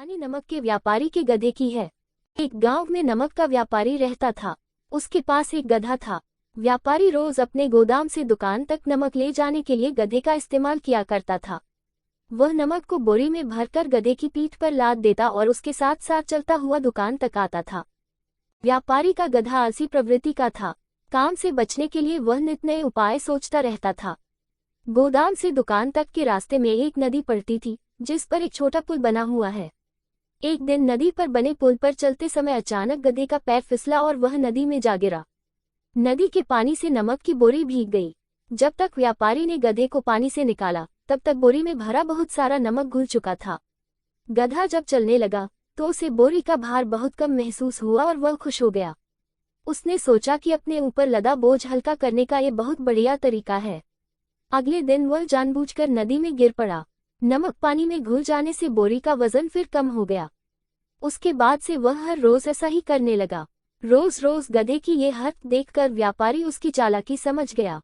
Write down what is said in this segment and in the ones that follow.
कहानी नमक के व्यापारी के गधे की है। एक गांव में नमक का व्यापारी रहता था। उसके पास एक गधा था। व्यापारी रोज अपने गोदाम से दुकान तक नमक ले जाने के लिए गधे का इस्तेमाल किया करता था। वह नमक को बोरी में भरकर गधे की पीठ पर लाद देता और उसके साथ साथ चलता हुआ दुकान तक आता था। व्यापारी का गधा आलसी प्रवृत्ति का था। काम से बचने के लिए वह नित नए उपाय सोचता रहता था। गोदाम से दुकान तक के रास्ते में एक नदी पड़ती थी, जिस पर एक छोटा पुल बना हुआ है। एक दिन नदी पर बने पुल पर चलते समय अचानक गधे का पैर फिसला और वह नदी में जा गिरा। नदी के पानी से नमक की बोरी भीग गई। जब तक व्यापारी ने गधे को पानी से निकाला, तब तक बोरी में भरा बहुत सारा नमक घुल चुका था। गधा जब चलने लगा तो उसे बोरी का भार बहुत कम महसूस हुआ और वह खुश हो गया। उसने सोचा कि अपने ऊपर लदा बोझ हल्का करने का ये बहुत बढ़िया तरीका है। अगले दिन वह जानबूझकर नदी में गिर पड़ा। नमक पानी में घुल जाने से बोरी का वजन फिर कम हो गया। उसके बाद से वह हर रोज ऐसा ही करने लगा। रोज रोज गधे की ये हरकत देखकर व्यापारी उसकी चालाकी समझ गया।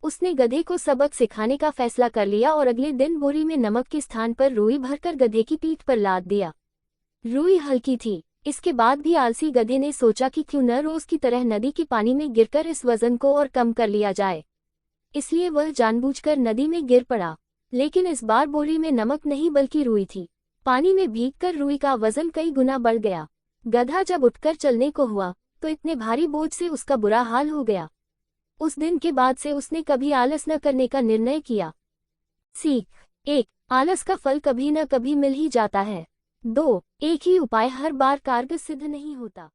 उसने गधे को सबक सिखाने का फैसला कर लिया और अगले दिन बोरी में नमक के स्थान पर रुई भरकर गधे की पीठ पर लाद दिया। रुई हल्की थी। इसके बाद भी आलसी गधे ने सोचा कि क्यों न रोज की तरह नदी के पानी में गिरकर इस वजन को और कम कर लिया जाए। इसलिए वह जानबूझकर नदी में गिर पड़ा। लेकिन इस बार बोरी में नमक नहीं बल्कि रुई थी। पानी में भीगकर रुई का वजन कई गुना बढ़ गया। गधा जब उठकर चलने को हुआ तो इतने भारी बोझ से उसका बुरा हाल हो गया। उस दिन के बाद से उसने कभी आलस न करने का निर्णय किया। सीख 1. आलस का फल कभी न कभी मिल ही जाता है। 2. एक ही उपाय हर बार कारगर सिद्ध नहीं होता।